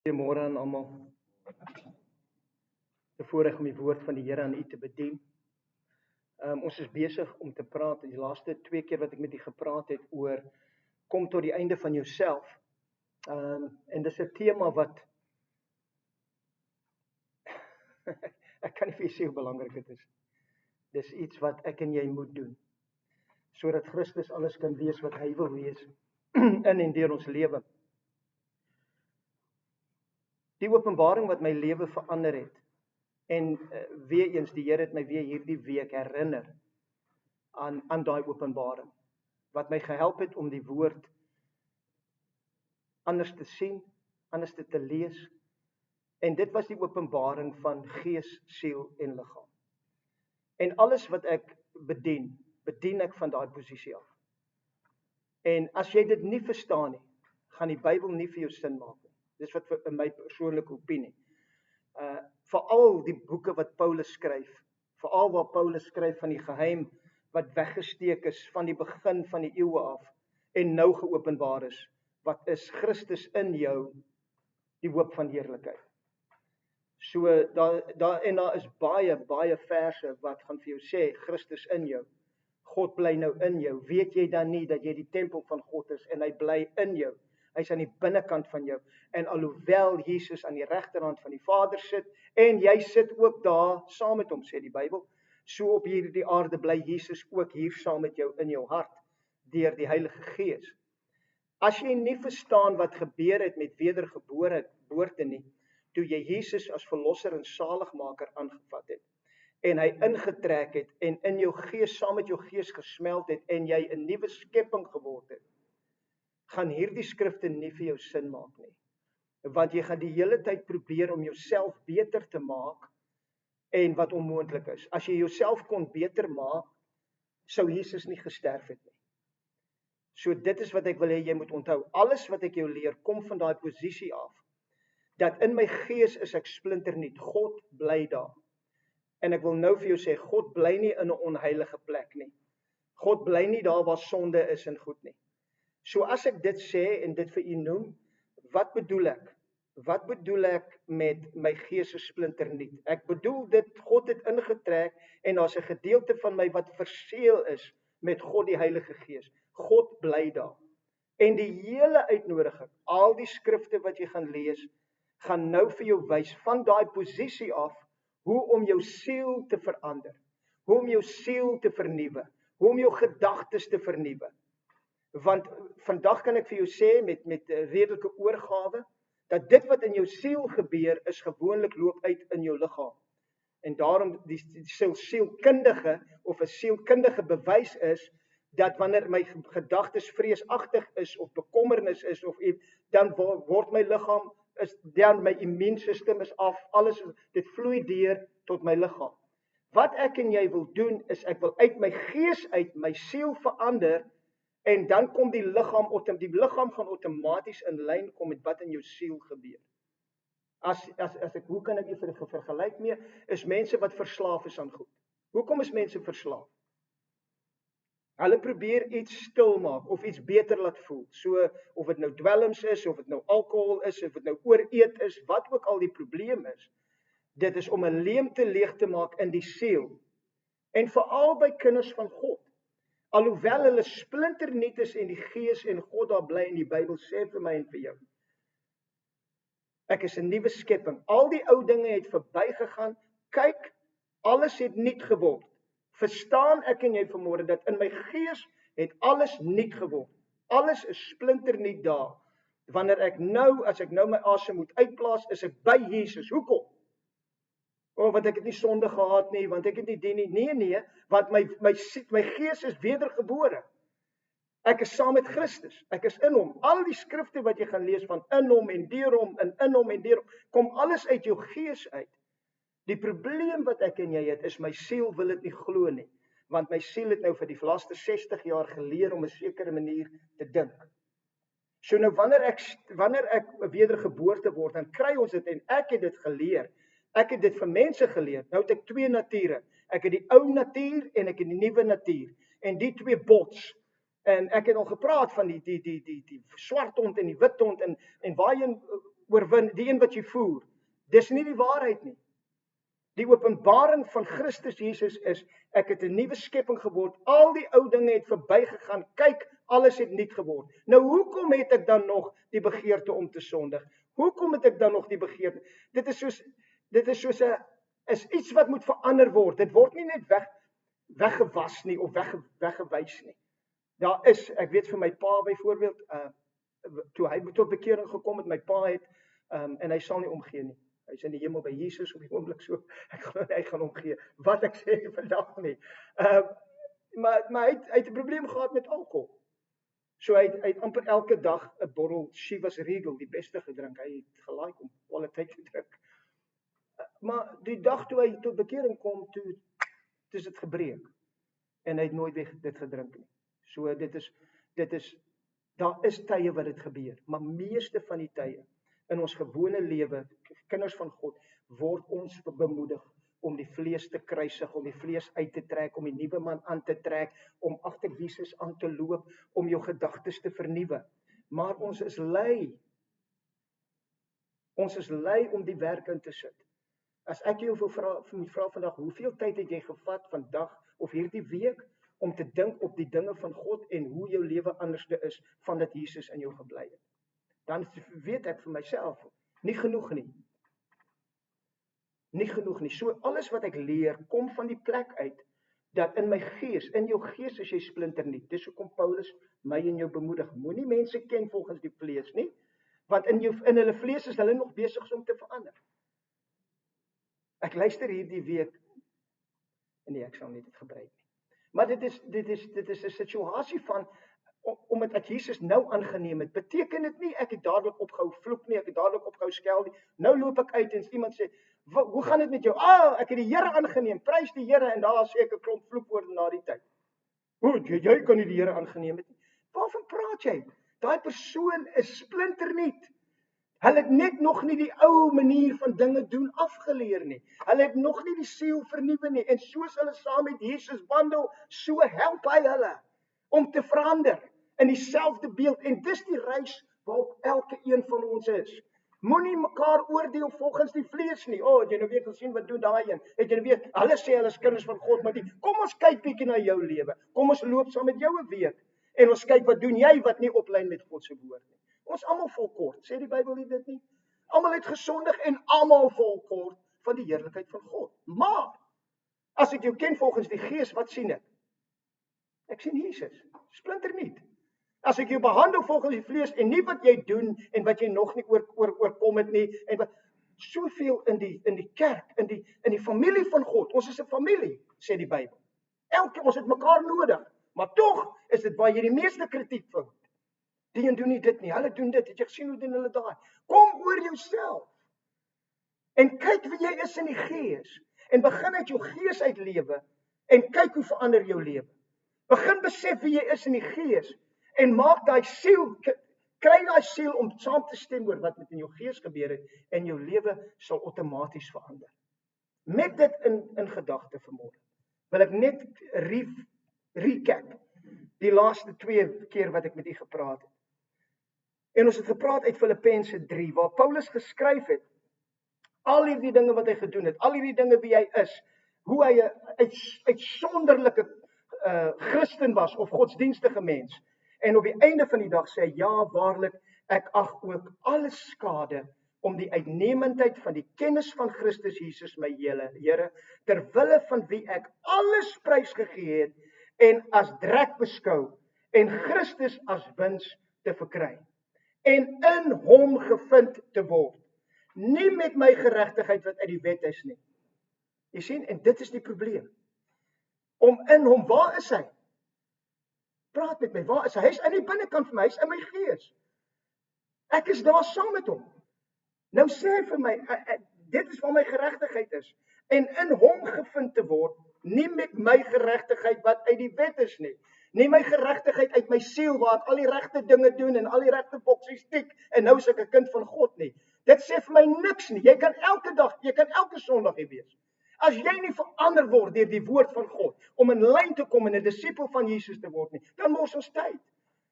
Goeiemôre aan almal. Te voorreg om die woord van die Here aan u te bedien. Ons is besig om te praat, die laaste 2 keer wat ek met u gepraat het oor kom tot die einde van jouself. En dis 'n tema wat ek kan nie vir u sê hoe belangrik dit is. Dis iets wat ek en jy moet doen, sodat Christus alles kan wees wat hy wil wees in en deur ons lewe. Die openbaring wat my lewe verander het, en weer eens, die Here het my weer hierdie week herinner aan daai openbaring, wat my gehelp het om die woord anders te sien, anders te lees, en dit was die openbaring van gees, siel en liggaam. En alles wat ek bedien ek van daai posisie af. En as jy dit nie verstaan nie, gaan die Bybel nie vir jou sin maak nie. Dis wat in my persoonlike opinie. Veral die boeke wat Paulus skryf, veral waar Paulus skryf van die geheim wat weggesteek is van die begin van die eeue af en nou geopenbaar is, wat is Christus in jou, die hoop van heerlikheid. So daar is baie verse wat gaan vir jou sê, Christus in jou, God bly nou in jou. Weet jy dan nie dat jy die tempel van God is en hy bly in jou? Hy's aan die binnekant van jou. En alhoewel Jesus aan die regterhand van die Vader sit, en jy sit ook daar saam met hom, sê die Bybel, so op hierdie aarde bly Jesus ook hier saam met jou in jou hart, deur die Heilige Gees. As jy nie verstaan wat gebeur het met wedergeboorte nie, toe jy Jesus as verlosser en saligmaker aangevat het, en hy ingetrek het, en in jou gees, saam met jou gees gesmeld het, en jy 'n nuwe skepping geword het, gaan hierdie skrifte nie vir jou sin maak nie. Want jy gaan die hele tyd probeer om jouself beter te maak, en wat onmoontlik is. As jy jouself kon beter maak, sou Jesus nie gesterf het nie. So dit is wat ek wil hê jy moet onthou. Alles wat ek jou leer, kom van daai posisie af, dat in my gees is ek splinternuut. God bly daar. En ek wil nou vir jou sê, God bly nie in 'n onheilige plek nie. God bly nie daar waar sonde is en goed nie. So as ek dit sê en dit vir u noem, wat bedoel ek? Wat bedoel ek met my gees is splinternuut? Ek bedoel dit, God het ingetrek en daar's 'n gedeelte van my wat verseël is met God die Heilige Gees. God bly daar. En die hele uitnodiging, al die skrifte wat jy gaan lees, gaan nou vir jou wys van daai posisie af, hoe om jou siel te verander, hoe om jou siel te vernuwe, hoe om jou gedagtes te vernuwe. Want vandag kan ek vir jou sê met redelike oorgawe, dat dit wat in jou siel gebeur, is gewoonlik loop uit in jou liggaam. En daarom die sielkundige of 'n sielkundige bewys is, dat wanneer my gedagtes vreesagtig is, of bekommernis is, of dan word my liggaam, dan my immuunstelsel is af, alles, dit vloei deur tot my liggaam. Wat ek en jy wil doen, is ek wil uit my gees uit, my siel verander, en dan kom die liggaam gaan outomaties in lyn kom met wat in jou siel gebeur. Hoe kan ek dit vergelyk mee, is mense wat verslaaf is aan goed. Hoekom is mense verslaaf? Hulle probeer iets stil maak, of iets beter laat voel. So, of dit nou dwelms is, of dit nou alkohol is, of dit nou ooreet is, wat ook al die probleem is, dit is om 'n leemte leeg te maak in die siel. En veral by kinders van God. Alhoewel hulle splinternuut is in die gees en God daar bly, in die Bybel sê vir my en vir jou, ek is 'n nuwe skepping. Al die ou dinge het verbygegaan. Kyk, alles het nuut geword. Verstaan ek en jy vanmôre dat in my gees het alles nuut geword. Alles is splinternuut daar. As ek nou my asem moet uitblaas, is ek by Jesus. Hoekom? Want ek het nie sonde gehad nie, want ek het nie die nie. Nee, want my gees is wedergebore. Ek is saam met Christus. Ek is in hom. Al die skrifte wat jy gaan lees van in hom en deur hom, in hom en deur hom, kom alles uit jou gees uit. Die probleem wat ek en jy het, is my siel wil dit nie glo nie. Want my siel het nou vir die laaste 60 jaar geleer om 'n sekere manier te dink. So nou wanneer ek wedergeboorte word, dan kry ons dit, en ek het dit geleer. Ek het dit vir mense geleer. Nou het ek 2 nature. Ek het die ou natuur en ek het die nuwe natuur. En die 2 bots. En ek het al gepraat van die swart hond en die wit hond, en waarheen oorwin, die een wat jy voer, dis nie die waarheid nie. Die openbaring van Christus Jesus is, ek het 'n nuwe skepping geword, al die ou dinge het verbygegaan, kyk, alles het nuut geword. Nou hoekom het ek dan nog die begeerte om te sondig? Hoekom het ek dan nog die begeerte? Dit is soos is iets wat moet verander word. Dit word nie net weggewas nie of weggewys nie. Daar is, ek weet vir my pa byvoorbeeld, toe hy tot bekering gekom het, my pa het, en hy sal nie omgee nie. Hy is in die hemel by Jesus op die oomblik, so ek glo hy gaan omgee wat ek sê vandag nie. Maar hy het 'n probleem gehad met alkohol. So hy het amper elke dag 'n bottel Chivas Regal, die beste gedrink. Hy het gelaik om kwaliteit te drink. Maar die dag toe hy tot bekering kom, toe is dit gebreek. En hy het nooit weer dit gedrink nie. So daar is tye wat dit gebeur, maar meeste van die tye in ons gewone lewe, kinders van God, word ons bemoedig om die vlees te kruisig, om die vlees uit te trek, om die nuwe man aan te trek, om agter Jesus aan te loop, om jou gedagtes te vernuwe. Maar ons is lui. Ons is lui om die werk in te sit. As ek jou moet vra vandag, hoeveel tyd het jy gevat vandag of hierdie week om te dink op die dinge van God en hoe jou lewe anderste is vandat Jesus in jou gebly het? Dan weet ek vir myself, nie genoeg nie. Nie genoeg nie. So alles wat ek leer, kom van die plek uit, dat in my gees, in jou gees is jy splinternuut. Dis hoekom Paulus my en jou bemoedig. Moenie mense ken volgens die vlees nie, want in hulle vlees is hulle nog besig om te verander. Ek luister hierdie week, nee, ek sal nie dit gebruik nie. Maar dit is 'n situasie van, omdat ek Jesus nou aangeneem het, beteken dit nie, ek het dadelik opgehou vloek nie, ek het dadelik opgehou skel nie. Nou loop ek uit en iemand sê, hoe gaan dit met jou? Ek het die Here aangeneem, prys die Here, en daar sê ek 'n klomp vloekwoorde na die tyd. Jy kan nie die Here aangeneem het nie. Waarvan praat jy? Daai persoon is splinternuut. Hulle het net nog nie die ou manier van dinge doen afgeleer nie. Hulle het nog nie die siel vernuwe nie. En soos hulle saam met Jesus wandel, so help hy hulle om te verander in dieselfde beeld. En dis die reis waarop elke een van ons is. Moenie mekaar oordeel volgens die vlees nie. Het jy nou weer gesien wat doen daai een? Het jy nou weer, hulle sê hulle is kinders van God, maar kom ons kyk bietjie na jou lewe. Kom ons loop saam met jou 'n week. En ons kyk wat doen jy wat nie oplyn met God se woord nie. Ons almal vol kort, sê die Bybel nie dit nie? Almal het gesondig en almal vol kort van die heerlikheid van God. Maar as ek jou ken volgens die Gees, wat sien ek? Ek sien Jesus, splinternuut. As ek jou behandel volgens die vlees en nie wat jy doen en wat jy nog nie oorkom het nie, en wat soveel in die kerk, in die familie van God. Ons is 'n familie, sê die Bybel. Ons het mekaar nodig, maar tog is dit waar jy die meeste kritiek vind. Die een doen nie dit nie, hulle doen dit, het jy gesien hoe doen hulle daai? Kom oor jouself en kyk wie jy is in die Gees en begin uit jou gees uit lewe en kyk hoe verander jou lewe. Begin besef wie jy is in die Gees en maak daai siel, kry daai siel om saam te stem oor wat met in jou gees gebeur het en jou lewe sal outomaties verander. Met dit in gedagte vanmôre wil ek net recap die laaste 2 keer wat ek met u gepraat het. En ons het gepraat uit Filippense 3, waar Paulus geskryf het, al hierdie dinge wat hy gedoen het, al hierdie dinge wie hy is, hoe hy 'n uitsonderlike Christen was, of godsdienstige mens. En op die einde van die dag sê hy, ja, waarlik, ek ag ook alles skade, om die uitnemendheid van die kennis van Christus Jesus, my Here, terwille van wie ek alles prysgegee het, en as drek beskou, en Christus as wins te verkry. En in hom gevind te word. Nie met my geregtigheid wat uit die wet is nie. Jy sien, en dit is die probleem. Om in hom, waar is hy? Praat met my, waar is hy? Hy is in die binnekant van my, hy is in my gees. Ek is daar saam met hom. Nou sê hy vir my, dit is waar my geregtigheid is. En in hom gevind te word, nie met my geregtigheid wat uit die wet is nie. Nie my geregtigheid uit my siel waar ek al die regte dinge doen en al die regte boksies tik en nou is ek 'n kind van God nie. Dit sê vir my niks nie. Jy kan elke dag, jy kan elke Sondag hier wees. As jy nie verander word deur die woord van God om in lyn te kom en 'n disipel van Jesus te word nie, dan mors ons tyd.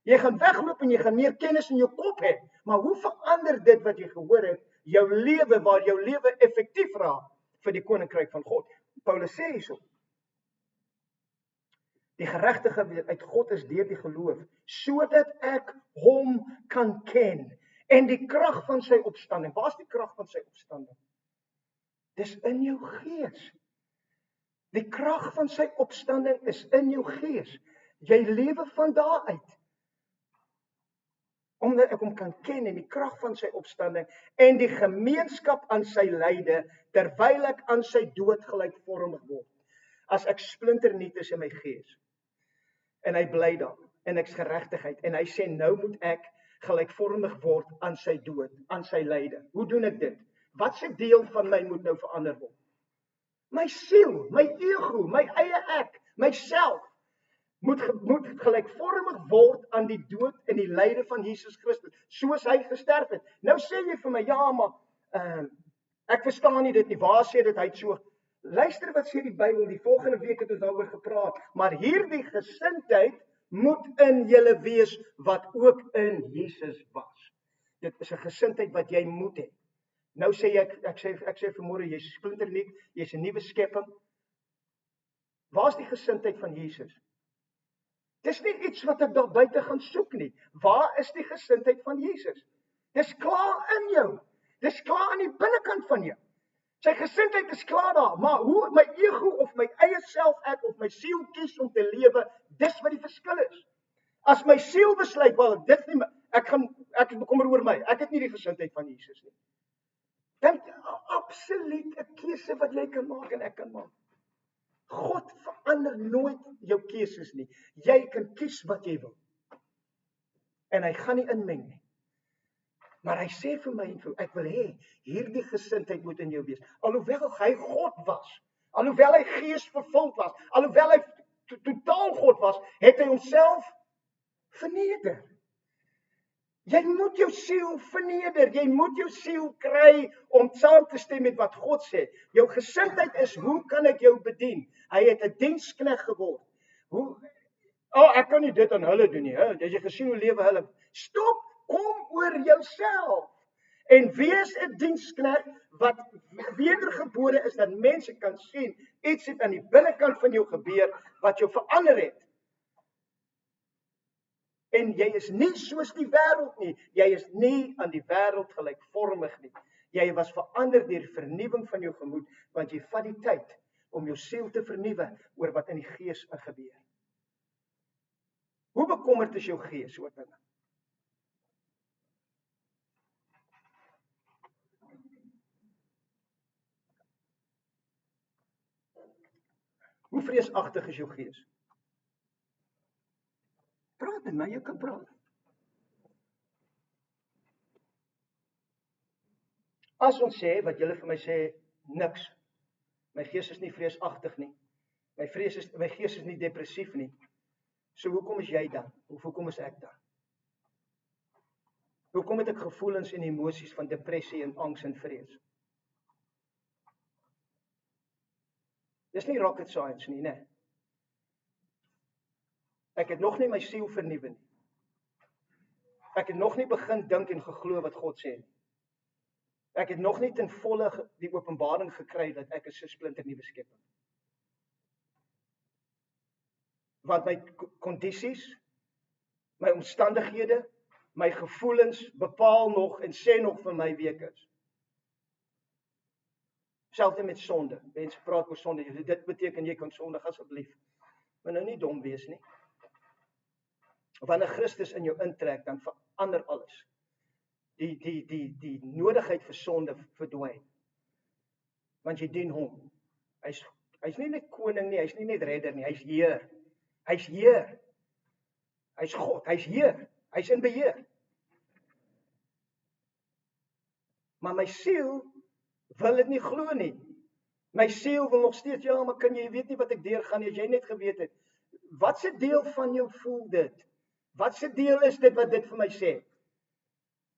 Jy gaan wegloop en jy gaan meer kennis in jou kop hê. Maar hoe verander dit wat jy gehoor het, jou lewe, waar jou lewe effektief raak vir die koninkryk van God? Paulus sê hierso, die geregtigheid uit God is deur die geloof, sodat ek hom kan ken en die krag van sy opstanding. Waar is die krag van sy opstanding? Dis in jou gees. Die krag van sy opstanding is in jou gees. Jy lewe van daar uit. Omdat ek hom kan ken en die krag van sy opstanding en die gemeenskap aan sy lyde, terwyl ek aan sy dood gelykvormig word. As ek splinternuut is in my gees, en hy bly daar, en ek's geregtigheid, en hy sê, nou moet ek gelykvormig word aan sy dood, aan sy lyde. Hoe doen ek dit? Wat se deel van my moet nou verander word? My siel, my ego, my eie ek, myself, moet gelykvormig word aan die dood en die lyde van Jesus Christus, soos hy gesterf het. Nou sê jy vir my, ja, maar ek verstaan nie dit nie, waar sê dit, hy het so, luister wat sê die Bybel, die volgende week het ons daaroor gepraat, maar hierdie gesindheid moet in julle wees, wat ook in Jesus was. Dit is 'n gesindheid wat jy moet hê. Nou sê ek sê vanmôre, jy's splinternuut, jy's 'n nuwe skepping. Waar is die gesindheid van Jesus? Dis nie iets wat ek daar buite gaan soek nie. Waar is die gesindheid van Jesus? Dis klaar in jou. Dis klaar aan die binnekant van jou. Sy gesindheid is klaar daar, maar hoe my ego of my eie self ek of my siel kies om te lewe, dis wat die verskil is. As my siel besluit, wel, dit nie, ek is bekommer oor my, ek het nie die gesindheid van Jesus nie. Dan absoluut 'n keuse wat jy kan maak en ek kan maak. God verander nooit jou keuses nie. Jy kan kies wat jy wil. En hy gaan nie inmeng nie. Maar hy sê vir my en vir ek wil hê, hierdie gesindheid moet in jou wees. Alhoewel hy God was, alhoewel hy gees vervuld was, alhoewel hy totaal God was, het hy homself verneder. Jy moet jou siel verneder, jy moet jou siel kry om saam te stem met wat God sê. Jou gesindheid is, hoe kan ek jou bedien? Hy het 'n diensknegt geword. Ek kan nie dit aan hulle doen nie, as jy gesien hoe lewe hulle. Stop, kom oor jouself en wees 'n diensknegt wat wedergebore is, dat mense kan sien, iets het aan die binnekant van jou gebeur, wat jou verander het. En jy is nie soos die wêreld nie. Jy is nie aan die wêreld gelykvormig nie. Jy was verander deur die vernuwing van jou gemoed, want jy vat die tyd om jou siel te vernuwe oor wat in die gees gebeur. Hoe bekommerd is jou gees oor dinge? Hoe vreesagtig is jou gees? Praat met my, jy kan praat. As ons sê, wat julle vir my sê, niks. My gees is nie vreesagtig nie. My gees is nie depressief nie. So hoekom is jy dan? Of hoekom is ek dan? Hoekom het ek gevoelens en emosies van depressie en angs en vrees? Dis nie rocket science nie, né? Ek het nog nie my siel vernuwe nie. Ek het nog nie begin dink en geglo wat God sê nie. Ek het nog nie ten volle die openbaring gekry dat ek 'n splinternuwe skepping. Want my kondisies, my omstandighede, my gevoelens bepaal nog en sê nog vir my wie ek is. Selfs met sonde. Mense praat oor sonde. Dit beteken jy kan sondig asseblief. Maar nou nie dom wees nie. Wanneer Christus in jou intrek, dan verander alles. Die nodigheid vir sonde verdwyn. Want jy dien hom. Hy's nie net koning nie, hy's nie net redder nie, hy's Heer. Hy's Heer. Hy's God, hy's Heer. Hy's in beheer. Maar my siel wil dit nie glo nie. My siel wil nog steeds, ja, maar kan jy weet nie wat ek deurgaan nie, as jy net geweet het. Wat se deel van jou voel dit? Wat se deel is dit wat dit vir my sê?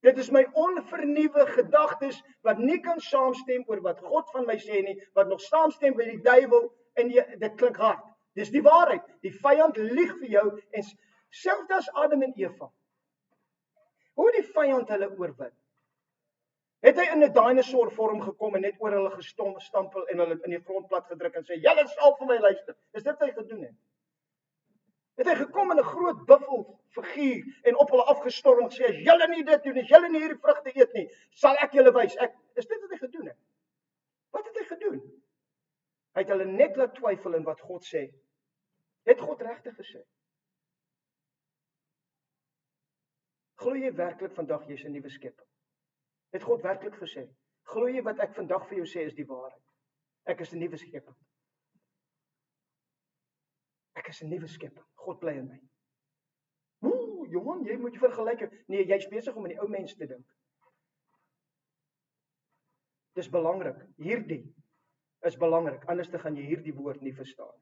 Dit is my onvernuwe gedagtes wat nie kan saamstem oor wat God van my sê nie, wat nog saamstem met die duiwel en dit klink hard. Dis die waarheid. Die vyand lieg vir jou en Selfs as Adam en Eva. Hoe die vyand hulle oorwin? Het hy in 'n dinosaur vorm gekom en net oor hulle gestampel en hulle in die grond plat gedruk en sê, julle sal vir my luister. Is dit wat hy gedoen het? Het hy gekom in 'n groot buffel figuur en op hulle afgestorm en gesê, as julle nie dit doen, as julle nie hierdie vrugte eet nie, sal ek julle wys. Is dit wat hy gedoen het? Wat het hy gedoen? Hy het hulle net laat twyfel in wat God sê. Het God regtig gesê? Glo jy werklik vandag jy's 'n nuwe skeping? Het God werklik gesê? Glo jy wat ek vandag vir jou sê is die waarheid? Ek is 'n nuwe skeping. Ek is 'n nuwe skeping. God bly in my. Johan, jy moet vergelyk. Nee, jy's besig om in die ou mens te dink. Dis belangrik. Hierdie is belangrik. Anders gaan jy hierdie woord nie verstaan.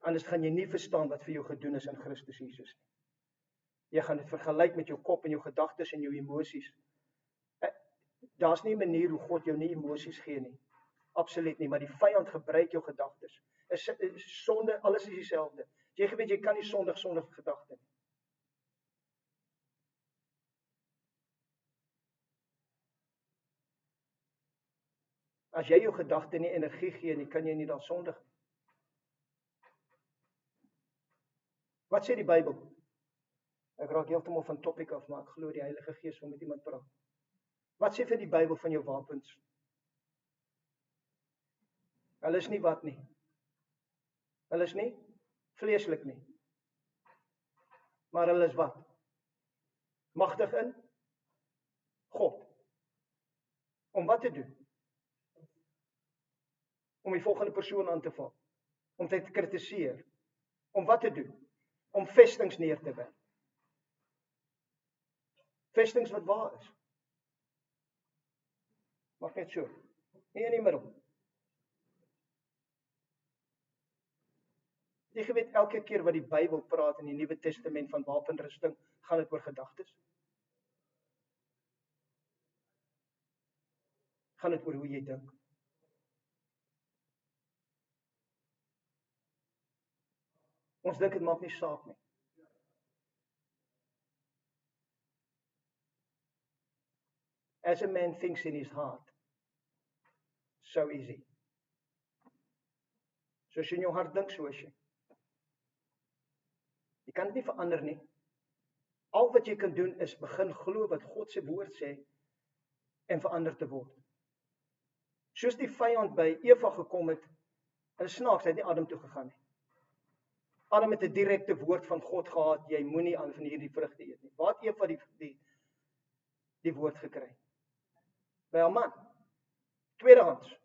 Anders gaan jy nie verstaan wat vir jou gedoen is in Christus Jesus nie. Jy gaan dit vergelyk met jou kop en jou gedagtes en jou emosies. Daar's nie 'n manier hoe God jou nie emosies gee nie. Absoluut nie, maar die vyand gebruik jou gedagtes. Sonde, alles is dieselfde. Jy weet jy kan nie sondig sonder gedagte nie. As jy jou gedagte nie energie gee nie, kan jy nie dan sondig nie. Wat sê die Bybel? Ek raak heeltemal van topic af, maar ek glo die Heilige Gees wil met iemand praat. Wat sê vir die Bybel van jou wapens? Hulle is nie wat nie. Hulle is nie vleeslik nie. Maar hulle is wat? Magtig in God. Om wat te doen? Om die volgende persoon aan te val. Om te kritiseer. Om wat te doen? Om vestings neer te werp. Vestings wat waar is. Mag net so. Nie in die middel. Jy weet elke keer wat die Bybel praat in die Nuwe Testament van wapenrusting, gaan dit oor gedagtes. Gaan dit oor hoe jy dink. Ons dink dit maak nie saak nie. As a man thinks in his heart, so easy. Soos jy in jou hart dink, so is jy. Jy kan dit nie verander nie. Al wat jy kan doen is begin glo wat God se woord sê en verander te word. Soos die vyand by Eva gekom het, en snaaks, hy het nie Adam toe gegaan nie. Adam het 'n direkte woord van God gehad, jy moenie aan van hierdie vrugte eet nie. Waar het Eva die woord gekry? By haar man. Tweedehands.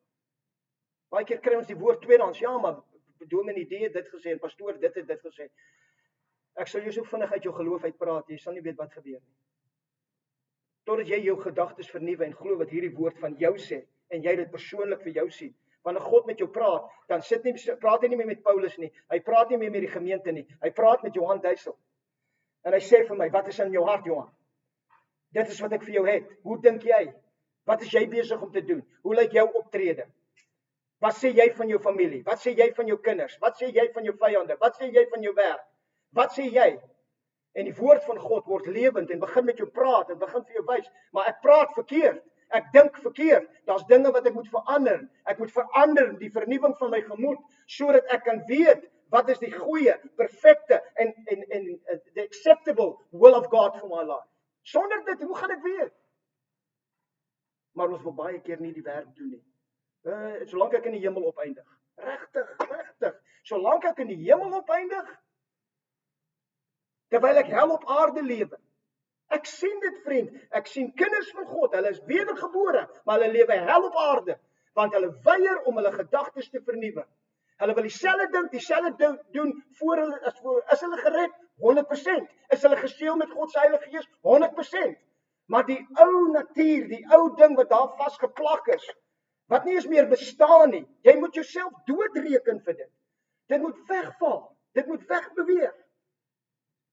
Baie keer kry ons die woord tweedehands. Ja, maar dominee het dit gesê en pastoor dit het dit gesê. Ek sal jou so vinnig uit jou geloof uitpraat, jy sal nie weet wat gebeur nie. Totdat jy jou gedagtes vernuwe en glo wat hierdie woord van jou sê en jy dit persoonlik vir jou sien. Wanneer God met jou praat, dan praat hy nie meer met Paulus nie. Hy praat nie meer met die gemeente nie. Hy praat met Johan Duisel. En hy sê vir my, wat is in jou hart, Johan? Dit is wat ek vir jou het. Hoe dink jy? Wat is jy besig om te doen? Hoe lyk jou optrede? Wat sê jy van jou familie? Wat sê jy van jou kinders? Wat sê jy van jou vyande? Wat sê jy van jou werk? Wat sê jy? En die woord van God word lewend en begin met jou praat en begin vir jou wys, maar ek praat verkeerd. Ek dink verkeerd. Daar's dinge wat ek moet verander. Ek moet verander die vernuwing van my gemoed sodat ek kan weet wat is die goeie, perfekte en the acceptable will of God for my life. Sonder dit, hoe gaan ek weet? Maar ons wil baie keer nie die werk doen nie. Solank ek in die hemel opeindig. Regtig. Solank ek in die hemel opeindig, terwyl ek hel op aarde lewe. Ek sien dit, vriend. Ek sien kinders van God. Hulle is wedergebore, maar hulle lewe hel op aarde, want hulle weier om hulle gedagtes te vernuwe. Hulle wil dieselfde dink, dieselfde doen voor hulle is hulle gered 100%. Is hulle geseël met God se Heilige Gees 100%. Maar die ou natuur, die ou ding wat daar vasgeplak is, wat nie eens meer bestaan nie. Jy moet jouself doodreken vir dit. Dit moet wegval. Dit moet wegbeweeg.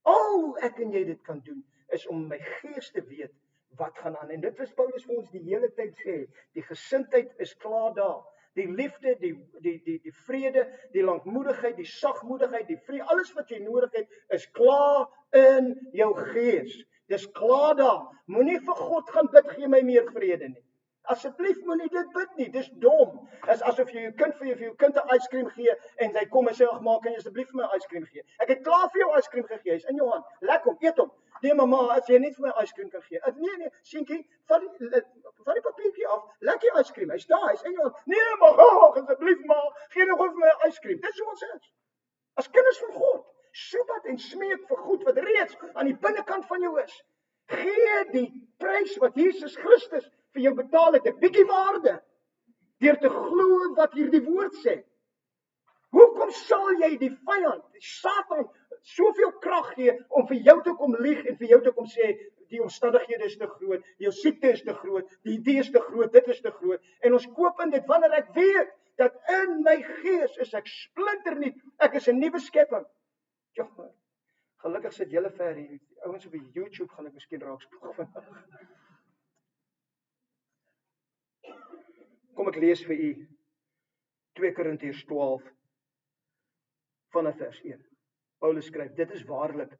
Al ek en jy dit kan doen, is om my gees te weet wat gaan aan. En dit is Paulus vir ons die hele tyd sê, die gesindheid is klaar daar. Die liefde, die vrede, die lankmoedigheid, die sagmoedigheid, die vrede, alles wat jy nodig het, is klaar in jou gees. Dis klaar daar. Moenie vir God gaan bid, gee my meer vrede nie. Asseblief moenie dit bid nie, dis dom. Is asof jy vir jou kind 'n yskriem gee en hy kom en sê, ag ma, kan jy asseblief vir my yskriem gee? Ek het klaar vir jou yskriem gegee, hy's in jou hand. Lekker hom, eet hom. Nee mamma, as jy net vir my yskriem kan gee. Nee, seentjie, vat die papiertjie af, lekker die yskriem. Hy's daar, hy's in jou hand. Nee ma, asseblief ma, gee nog vir my yskriem. Dis hoe ons is. As kinders van God, soebat en smeek vir goed wat reeds aan die binnekant van jou is. Gee die prys wat Jesus Christus vir jou betaal het, 'n bietjie waarde, deur te glo wat hierdie woord sê. Hoekom sal jy die vyand, die Satan, soveel krag gee om vir jou te kom lieg en vir jou te kom sê, die omstandighede is te groot, jou siekte is te groot, die idee is te groot, dit is te groot, en ons koop in dit, wanneer ek weet, dat in my gees is ek splinternuut, ek is 'n nuwe skepping. Ja, gelukkig sit julle ver hier, die ouens op die YouTube gaan ek miskien raak spoeg vandag. Kom ek lees vir u 2 Korintiërs 12 vanaf vers 1. Paulus skryf, dit is waarlik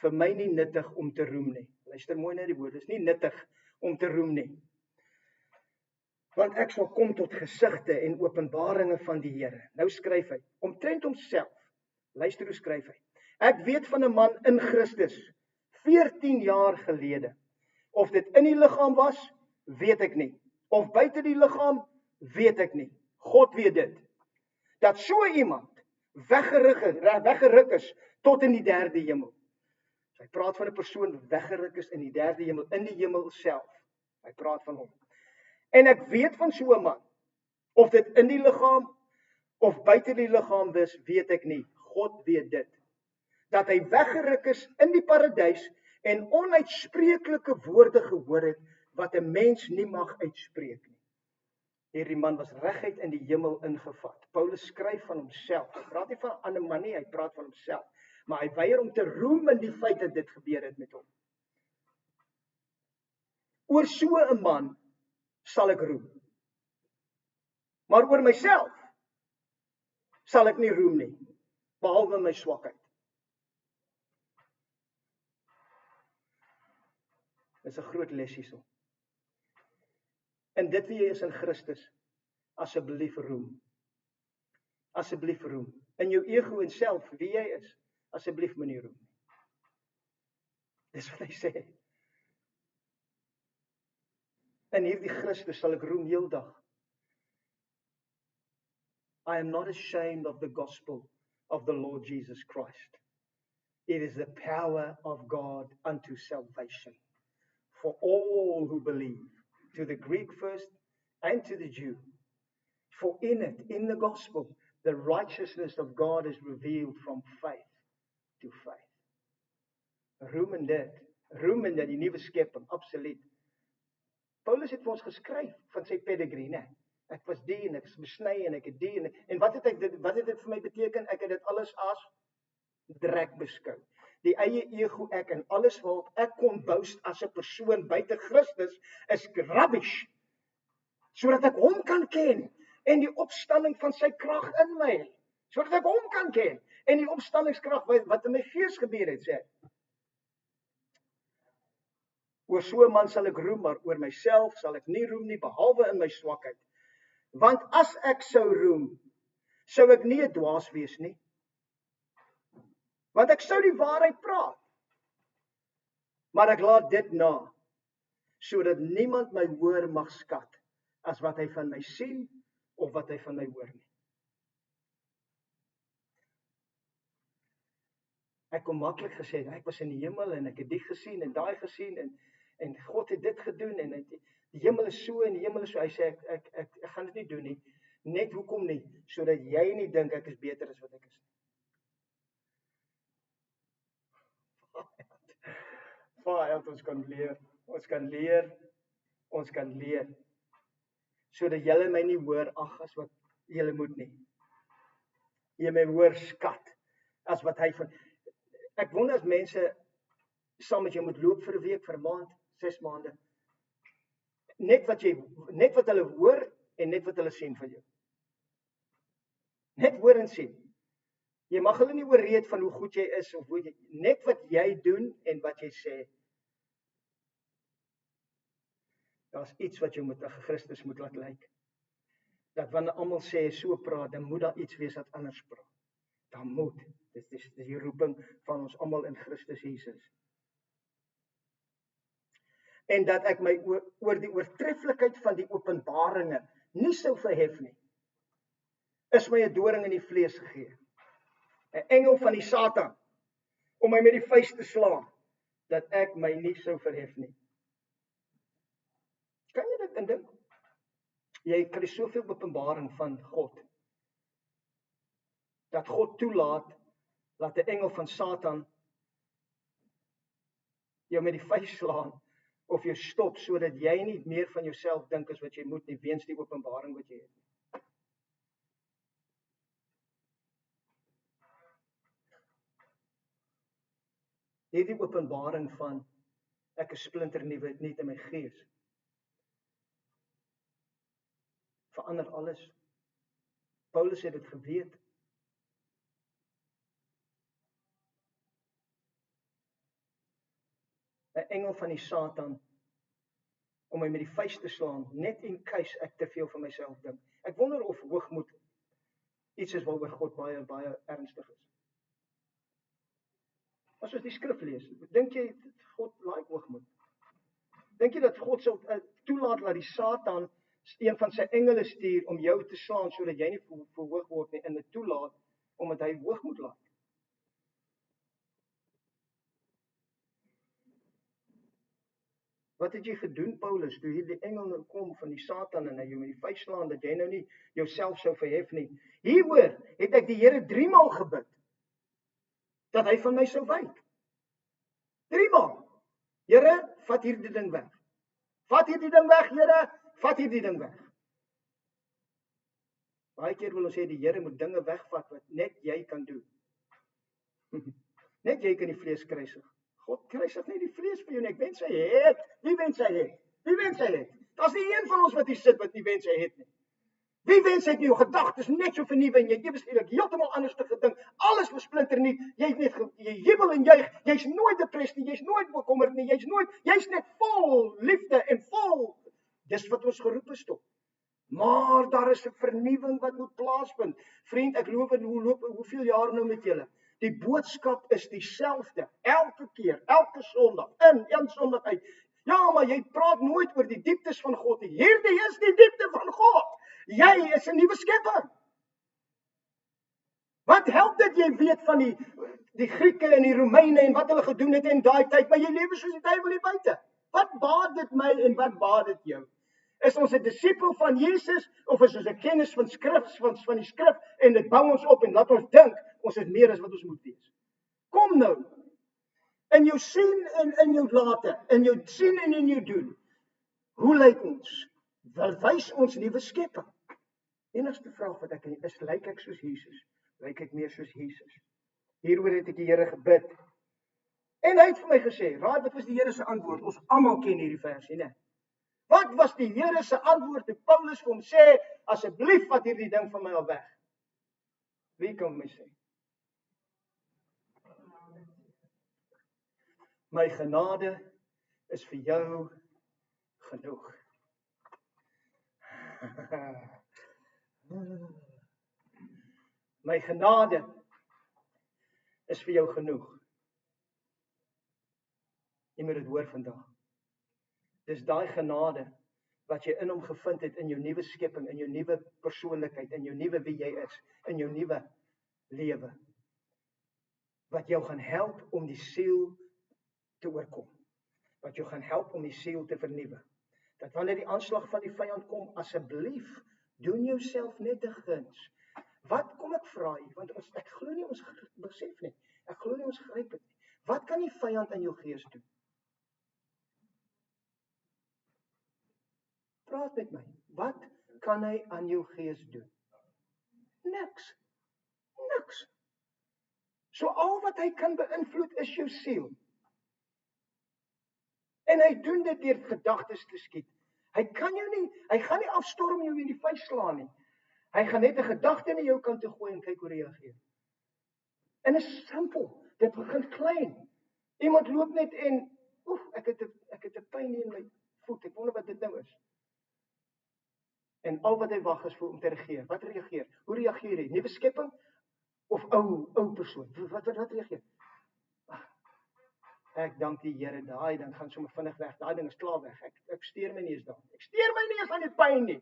vir my nie nuttig om te roem nie. Luister mooi na die woord, dit is nie nuttig om te roem nie. Want ek sal kom tot gesigte en openbaringe van die Here. Nou skryf hy, omtrent homself. Luister hoe skryf hy. Ek weet van 'n man in Christus, 14 jaar gelede. Of dit in die liggaam was, weet ek nie. Of buite die liggaam, weet ek nie. God weet dit. Dat so iemand weggeruk is tot in die 3de hemel. Hy praat van 'n persoon wat weggeruk is in die 3de hemel, in die hemel self. Hy praat van hom. En ek weet van so 'n man, of dit in die liggaam of buite die liggaam is, weet ek nie. God weet dit. Dat hy weggeruk is in die paradys en onuitspreeklike woorde gehoor het wat 'n mens nie mag uitspreek nie. Hierdie man was reguit in die hemel ingevat. Paulus skryf van homself. Hy praat nie van 'n ander man nie, hy praat van homself. Maar hy weier om te roem in die feit dat dit gebeur het met hom. Oor so 'n man sal ek roem. Maar oor myself sal ek nie roem nie, behalwe my swakheid. Dis 'n groot les hierso. En dit wie jy is in Christus, asseblief roem. Asseblief roem. In jou ego en self, wie jy is, asseblief moenie roem. Dis wat hy sê. In hierdie Christus sal ek roem heeldag. I am not ashamed of the gospel of the Lord Jesus Christ. It is the power of God unto salvation for all who believe, to the Greek first and to the Jew. For in it, in the gospel, the righteousness of God is revealed from faith to faith. Roem in dit, die nuwe skepping, absoluut. Paulus het vir ons geskryf van sy pedigree, né? Ek was die en ek is besny en ek het die en wat het dit vir my beteken? Ek het dit alles as drek beskou. Die eie ego ek en alles waarop ek kon boast as 'n persoon buite Christus is rubbish. Sodat ek hom kan ken en die opstanding van sy krag in my. Sodat ek hom kan ken en die opstandingskrag wat in my gees gebeur het, sê. Oor so 'n man sal ek roem, maar oor myself sal ek nie roem nie, behalwe in my swakheid. Want as ek sou roem, sou ek nie 'n dwaas wees nie. Want ek sou die waarheid praat. Maar ek laat dit na, sodat niemand my hoor mag skat, as wat hy van my sien, of wat hy van my hoor nie. Ek kon maklik gesê, ek was in die hemel, en ek het die gesien, en daai gesien, en God het dit gedoen, en die hemel is so, en die hemel is so. Hy sê, ek gaan dit nie doen nie. Net hoekom nie? Sodat jy nie dink ek is beter as wat ek is. Vyand, ons kan leer. Sodat julle my nie hoor, ag, as wat julle moet nie. Jy my hoor skat, as wat hy van... Ek wonder as mense saam met jou moet loop vir 'n week, vir 'n maand, 6 maande. Net wat hulle hoor en net wat hulle sien van jou. Net hoor en sien. Jy mag hulle nie ooreed van hoe goed jy is of hoe jy, net wat jy doen en wat jy sê. Daar's iets wat jou met 'n Christus moet laat lyk. Dat wanneer almal sê so praat, dan moet daar iets wees wat anders praat. Dan moet. Dit is die roeping van ons almal in Christus Jesus. En dat ek my oor die oortreffelikheid van die openbaringe nie sou verhef nie, is my 'n doring in die vlees gegee. 'n Engel van die Satan, om my met die vuis te slaan, dat ek my nie sou verhef nie. Kan jy dit indink? Jy kry soveel openbaring van God, dat God toelaat, laat 'n engel van Satan jou met die vuis slaan, of jou stop, sodat jy nie meer van jouself dink as wat jy moet nie, weens die openbaring wat jy het. Hierdie openbaring van, ek is splinternuwe nie in my gees, verander alles. Paulus het dit geweet. Een engel van die Satan, om my met die vuis te slaan, net in case ek te veel van myself dink. Ek wonder of hoogmoed iets is waaroor God baie, baie ernstig is. As ons die skrif lees, dink jy God like hoogmoed? Dink jy dat God sal toelaat dat die Satan een van sy engele stuur om jou te slaan, sodat jy nie verhoog word nie, en dit toelaat, omdat hy hoogmoed laat? Wat het jy gedoen, Paulus, toe hierdie engel nou kom van die Satan en hy jou met die vuis slaan, dat jy nou nie jouself sou verhef nie? Hieroor het ek die Here 3 maal gebid, dat hy van my sou wyk. 3 maal. Here, vat hierdie ding weg. Vat hierdie ding weg, Here, vat hierdie ding weg. Baie keer wil ons sê die Here moet dinge wegvat wat net jy kan doen. Net jy kan die vlees kruisig. God kruisig nie die vlees vir jou nie. Ek wens hy het. Wie wens hy het? Wie wens hy het? Daar's nie een van ons wat hier sit wat nie wens hy het nie. Wie wens hy het nie jou gedagtes net so vernuwe en jy eweslik heeltemal anders te gedink. Alles versplinter nie. Jy's net jy jubel en juig. Jy's nooit depressed nie. Jy's nooit bekommerd nie. Jy's net vol liefde en vol. Dis wat ons geroep is tot. Maar daar is 'n vernuwing wat moet plaasvind. Vriend, ek hoeveel jaar nou met julle? Die boodskap is dieselfde, elke keer, elke Sondag, een Sondag uit. Ja, maar jy praat nooit oor die dieptes van God nie. Hierdie is die diepte van God. Jy is 'n nuwe skepper. Wat help dit jy weet van die Grieke en die Romeine en wat hulle gedoen het in daai tyd, maar jy lewe soos die duiwel hier buite? Wat baat dit my en wat baat dit jou? Is ons 'n disipel van Jesus of is ons 'n kennis van skrif van die skrif en dit bou ons op en laat ons dink ons is meer as wat ons moet wees? Kom nou. In jou sien en in jou late, in jou sien en in jou doen. Hoe lyk ons? Wel wys ons nuwe skepping. Enigste vraag wat ek is, lyk ek soos Jesus? Lyk ek meer soos Jesus? Hieroor het ek die Here gebid. En hy het vir my gesê, raad, wat was die Here se antwoord? Ons almal ken hierdie versie, né? Wat was die Here se antwoord toe Paulus vir hom sê, asseblief vat hierdie ding van my al weg? Wie kan my sê? My genade is vir jou genoeg. My genade is vir jou genoeg. Jy moet dit hoor vandag. Dis daai genade wat jy in hom gevind het in jou nuwe skepping, in jou nuwe persoonlikheid, in jou nuwe wie jy is, in jou nuwe lewe. Wat jou gaan help om die siel te oorkom. Wat jou gaan help om die siel te vernuwe. Dat wanneer die aanslag van die vyand kom, asseblief doen jouself net 'n guns. Wat kom ek vra jy? Want ek glo nie ons besef nie. Ek glo nie ons gryp dit nie. Wat kan die vyand in jou gees doen? Praat met my. Wat kan hy aan jou gees doen? Niks. Niks. So al wat hy kan beïnvloed is jou siel. En hy doen dit deur gedagtes te skiet. Hy gaan nie afstorm jou in die vuis slaan nie. Hy gaan net 'n gedagte na jou kant toe gooi en kyk hoe reageer. En dit is simpel. Dit begin klein. Iemand loop net en ek het 'n pyn in my voet. Ek wonder wat dit nou is. En al wat hy wag is vir om te reageer. Wat reageer? Hoe reageer hy? Nuwe skepping of ou persoon? Wat reageer? Ek dank die Here, daai ding gaan sommer vinnig weg. Daai ding is klaar weg. Ek steur my nie eens daaraan. Ek steur my nie eens aan die pyn nie.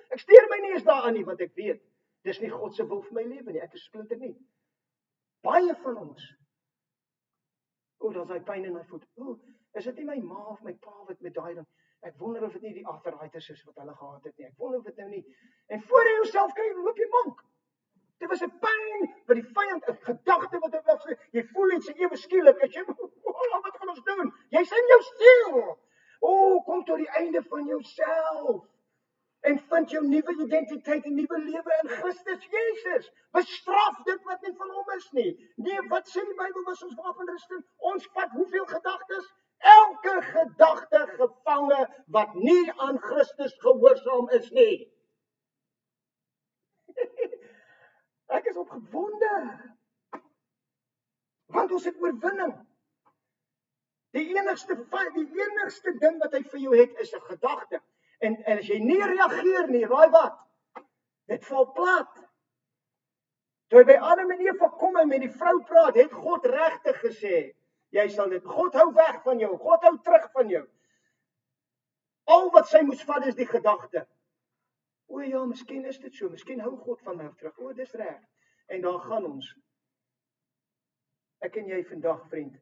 Ek steur my nie eens daaraan nie, want ek weet dis nie God se wil vir my lewe nie. Ek is splinter nie. Baie van ons. Daar's daai pyn in my voet. Is dit nie my ma of my pa wat met daai ding? Ek wonder of dit nie die arthritis is wat hulle gehad het nie. Ek wonder of dit nou nie. En voor jy jouself kry, loop jy mank. Dit was 'n pyn wat die vyand, 'n gedagte wat hy wil sê. Jy voel iets ewe skielik as jy wat gaan ons doen? Jy's in jou siel. Kom tot die einde van jouself. En vind jou nuwe identiteit en nuwe lewe in Christus Jesus. Bestraf dit wat nie van hom is nie. Nee, wat sê die Bybel was ons wapenrusting? Ons vat hoeveel gedagtes? Elke gedagte gevange wat nie aan Christus gehoorsaam is nie. Ek is opgewonde. Want ons het oorwinning. Die enigste ding wat hy vir jou het is 'n gedagte. En as jy nie reageer nie, raai wat? Dit val plat. Toe hy by Adam en Eva kom en met die vrou praat, het God regtig gesê, jy sal dit, God hou weg van jou, God hou terug van jou. Al wat sy moes vat is die gedagte. Ja, miskien is dit so, miskien hou God van my af terug. Dis reg. En daar gaan ons. Ek en jy vandag, vriend,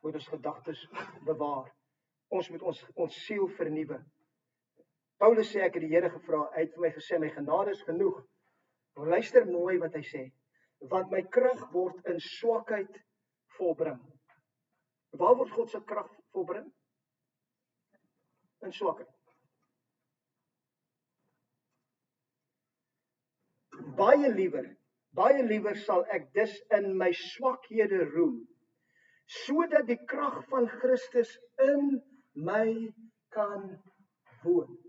moet ons gedagtes bewaar. Ons moet ons siel vernuwe. Paulus sê, ek het die Here gevra, hy het vir my gesê, my genade is genoeg. Luister mooi wat hy sê, want my krag word in swakheid volbring. Waar word God se krag volbring? In swakheid. Baie liewer sal ek dus in my swakhede roem, sodat die krag van Christus in my kan woon.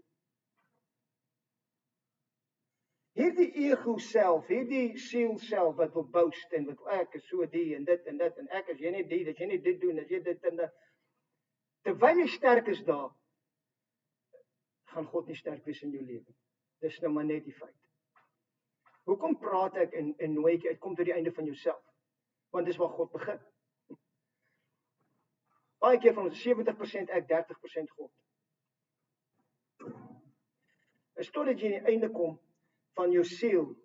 Hierdie ego self, hierdie siel self wat wil boast en wat ek is so die en dit en ek as jy nie die, dat jy nie dit doen, as jy dit en dat. Terwyl jy sterk is daar, gaan God nie sterk wees in jou lewe. Dis nou maar net die feit. Hoekom praat ek en nooi ek uitkom tot die einde van jouself? Want dis waar God begin. Baie keer van ons 70% ek, 30% God. Is totdat jy aan die einde kom van jou siel,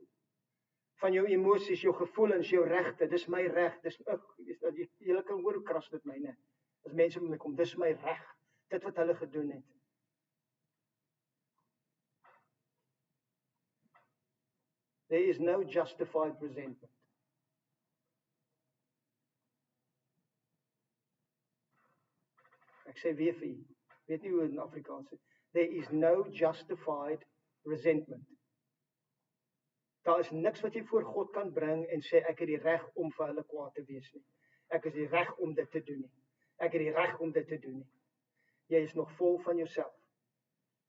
van jou emosies, jou gevoelens, jou regte, dis my reg, jy kan hoor hoe kras dit my, né? As mense met my kom, dis my reg, dit wat hulle gedoen het. There is no justified resentment. Ek sê weer vir u, weet nie hoe in Afrikaans is. There is no justified resentment. Daar is niks wat jy voor God kan bring en sê ek het die reg om vir hulle kwaad te wees nie. Ek is die reg om dit te doen nie. Ek het die reg om dit te doen nie. Jy is nog vol van jouself.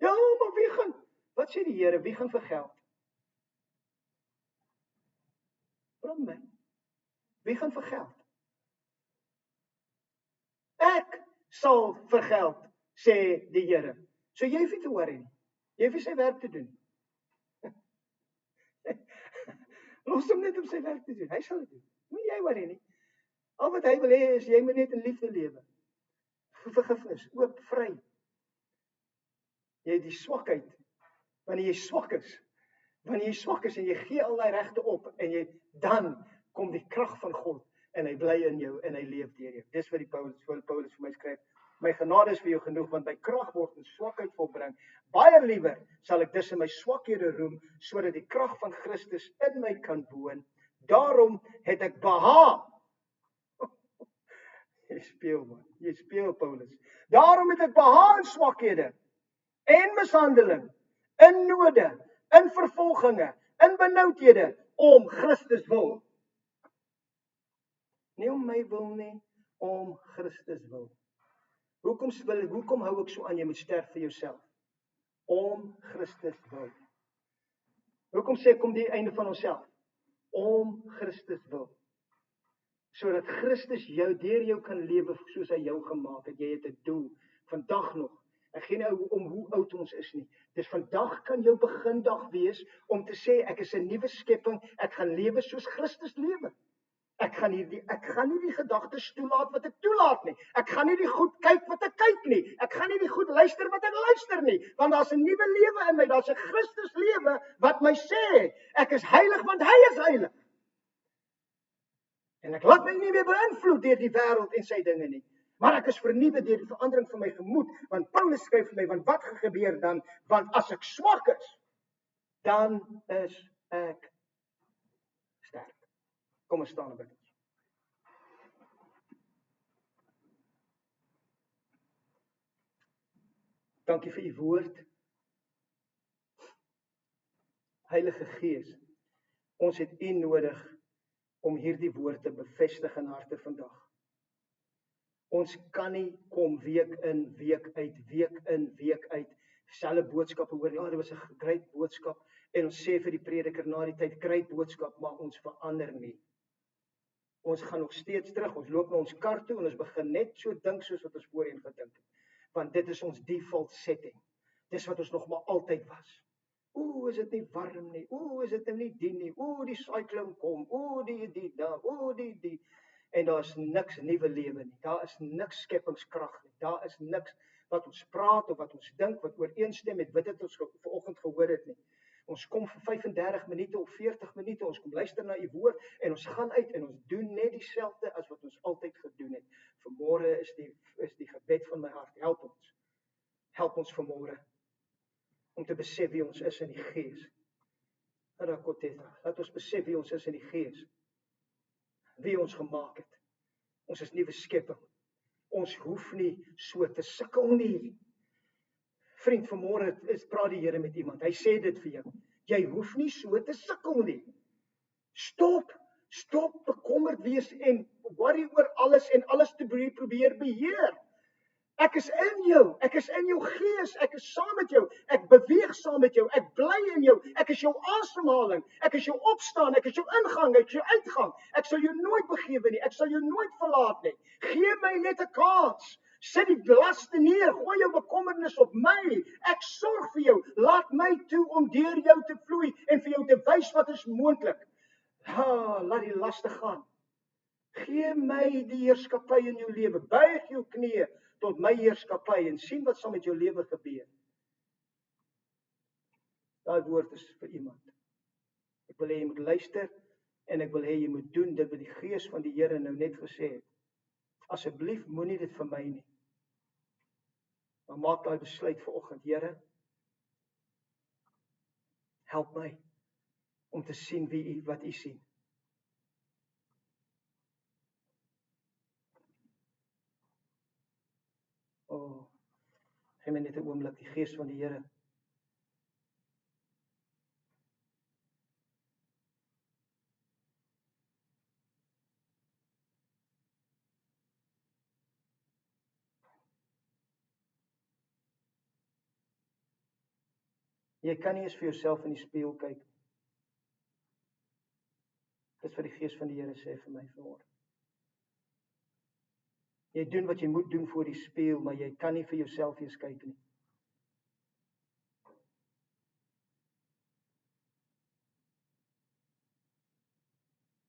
Ja, maar wie gaan? Wat sê die Here? Wie gaan vir geld? Vra my. Wie gaan vir geld? Ek sal vir geld, sê die Here. So jy hoef nie te worry nie. Jy hoef nie sy werk te doen. Los hom net om sy werk te doen. Hy sal dit doen. Moenie jy worry nie. Al wat hy wil hê is jy moet net in liefde lewe. Vergifnis, oop, vry. Jy het die swakheid. Wanneer jy swak is en jy gee al daai regte op en dan kom die krag van God en hy bly in jou en hy leef deur jou. Dis wat Paulus vir my skryf. My genade is vir jou genoeg, want my krag word in swakheid volbring. Baie liewer sal ek dus in my swakhede roem, sodat die krag van Christus in my kan woon. Daarom het ek behaag. Jy speel Paulus. Daarom het ek behaag in swakhede, en mishandeling, in node, in vervolginge, in benoudhede, om Christus wil. Nie om my wil nie, om Christus wil. Hoekom hou ek so aan jy moet sterf vir jouself? Om Christus wil. Hoekom sê kom die einde van onsself? Om Christus wil. Sodat Christus deur jou kan lewe soos hy jou gemaak het. Jy het 'n doel. Vandag nog. Ek gee nie om hoe oud ons is nie. Dis vandag kan jou begindag wees om te sê ek is 'n nuwe skepping, ek gaan lewe soos Christus lewe. Ek gaan nie die gedagtes toelaat wat ek toelaat nie. Ek gaan nie die goed kyk wat ek kyk nie. Ek gaan nie die goed luister wat ek luister nie. Want daar's 'n nuwe lewe in my. Daar's 'n Christus lewe wat my sê ek is heilig want hy is heilig. En ek laat my nie meer beïnvloed deur die wêreld en sy dinge nie. Maar ek is vernuwe deur die verandering van my gemoed. Want Paulus skryf vir my, want wat gaan gebeur dan? Want as ek swak is, dan is ek sterk. Kom ons staan en bid. Dankie vir u woord. Heilige Gees, ons het u nodig om hierdie woord te bevestig in harte vandag. Ons kan nie kom week in, week uit, selfe boodskappe hoor. Ja, dit was 'n great boodskap en ons sê vir die prediker na die tyd, great boodskap, maar ons verander nie. Ons gaan nog steeds terug, ons loop na ons kar toe en ons begin net so dink soos wat ons voorheen gedink het. Want dit is ons default setting. Dis wat ons nog maar altyd was. Is dit nie warm nie? Is dit nou nie die nie? Die cyclone kom. Die. En daar is niks nuwe lewe nie. Daar is niks skepingskrag nie. Daar is niks wat ons praat of wat ons dink wat ooreenstem met wat ons vanoggend gehoor het nie. Ons kom vir 35 minute of 40 minute, ons kom luister na u woord en ons gaan uit en ons doen net dieselfde as wat ons altyd gedoen het. Vanmôre is die gebed van my hart. Help ons vanmôre om te besef wie ons is in die Gees. Laat ons besef wie ons is in die Gees. Wie ons gemaak het. Ons is nuwe skepping. Ons hoef nie so te sukkel nie. Vriend, vanmôre praat die Here met iemand. Hy sê dit vir jou. Jy hoef nie so te sukkel nie. Stop bekommerd wees en worry oor alles en alles te probeer beheer. Ek is in jou gees, ek is saam met jou, ek beweeg saam met jou, ek bly in jou, ek is jou asemhaling, ek is jou opstaan, ek is jou ingang, ek is jou uitgang, ek sal jou nooit begewe nie, ek sal jou nooit verlaat nie, gee my net 'n kans, sit die laste neer, gooi jou bekommernis op my, ek sorg vir jou, laat my toe om deur jou te vloei en vir jou te wys wat is moontlik, laat die laste gaan, gee my die heerskappy in jou lewe, buig jou knieë, tot my heerskappy en sien wat sal met jou lewe gebeur. Daai woord is vir iemand. Ek wil hê jy moet luister en ek wil hê jy moet doen dit wat die Gees van die Here nou net gesê het. Asseblief moenie dit vir my nie. Maar maak daai besluit vanoggend, Here. Help my om te sien wat u sien. Gee my net 'n oomblik, die Gees van die Here. Jy kan nie eens vir jouself in die spieël kyk. Dis wat die Gees van die Here sê vir my vanmôre. Jy doen wat jy moet doen voor die spieël, maar jy kan nie vir jouself eens kyk nie.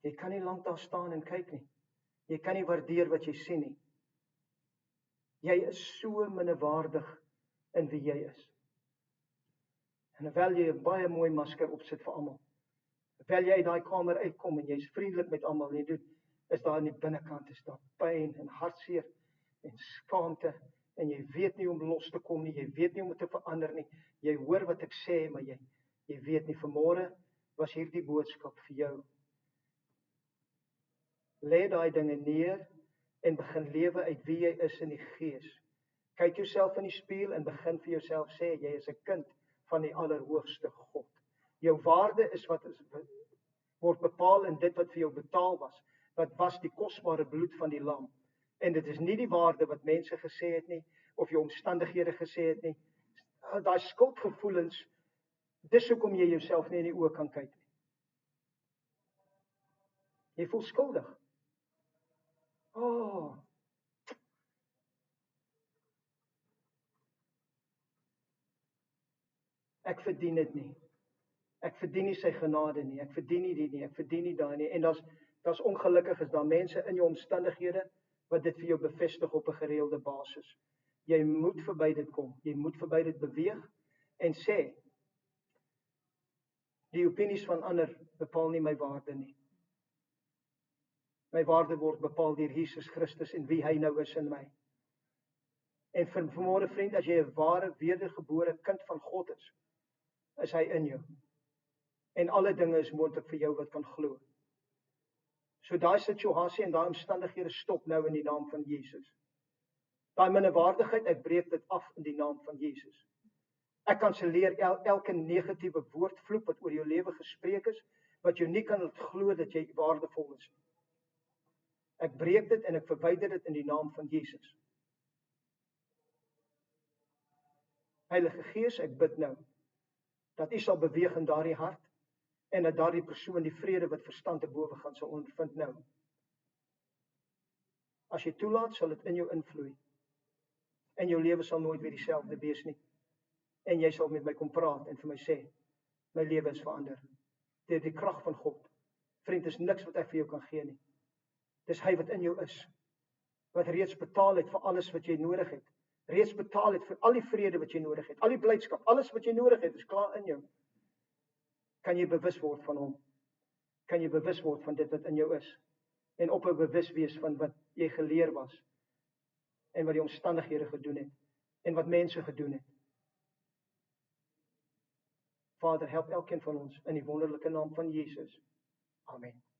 Jy kan nie lank daar staan en kyk nie. Jy kan nie waardeer wat jy sien nie. Jy is so minderwaardig in wie jy is. En terwyl jy 'n baie mooi masker opsit vir almal, terwyl jy uit daai kamer uitkom en jy's vriendelik met almal en jy doen, is daar in die binnekant is daar pyn en hartseer en skaamte en jy weet nie hoe om los te kom nie, jy weet nie hoe om te verander nie. Jy hoor wat ek sê, maar jy weet nie. Vanmôre was hierdie boodskap vir jou. Lê daai dinge neer en begin lewe uit wie jy is in die Gees. Kyk jouself in die spieël en begin vir jouself sê jy is 'n kind van die Allerhoogste God. Jou waarde is word bepaal in dit wat vir jou betaal was. Wat was die kosbare bloed van die lam. En dit is nie die waarde wat mense gesê het nie of jou omstandighede gesê het nie. Daai skuldgevoelens Dis hoekom jy jouself nie in die oë kan kyk nie. Jy voel skuldig. Oh, ek verdien dit nie. Ek verdien nie sy genade nie. Ek verdien nie dit nie. Ek verdien nie daai nie. En daar's ongelukkig is daar mense in jou omstandighede wat dit vir jou bevestig op 'n gereelde basis. Jy moet verby dit kom. Jy moet verby dit beweeg en sê die opinies van ander bepaal nie my waarde nie. My waarde word bepaal deur Jesus Christus en wie hy nou is in my. En vir vanmôre vriend, as jy 'n ware wedergebore kind van God is hy in jou. En alle dinge is moontlik vir jou wat kan glo. So daai situasie en daai omstandighede stop nou in die naam van Jesus. Daai minderwaardigheid, ek breek dit af in die naam van Jesus. Ek kanselleer elke negatiewe woordvloek wat oor jou lewe gespreek is, wat jou nie kan laat glo dat jy waardevol is nie. Ek breek dit en ek verwyder dit in die naam van Jesus. Heilige Gees, ek bid nou dat U sal beweeg in daardie hart en dat daardie persoon die vrede wat verstand te bowe gaan sal ondervind nou. As jy toelaat, sal dit in jou invloei. En jou lewe sal nooit weer dieselfde wees nie. En jy sal met my kom praat en vir my sê, my lewe is verander. Deur die krag van God. Vriend, is niks wat ek vir jou kan gee nie. Dis hy wat in jou is. Wat reeds betaal het vir alles wat jy nodig het. Reeds betaal het vir al die vrede wat jy nodig het. Al die blydskap, alles wat jy nodig het, is klaar in jou. Kan jy bewus word van hom? Kan jy bewus word van dit wat in jou is? En op 'n bewus wees van wat jy geleer was. En wat die omstandighede gedoen het. En wat mense gedoen het. Vader, help elkeen van ons in die wonderlike naam van Jesus. Amen.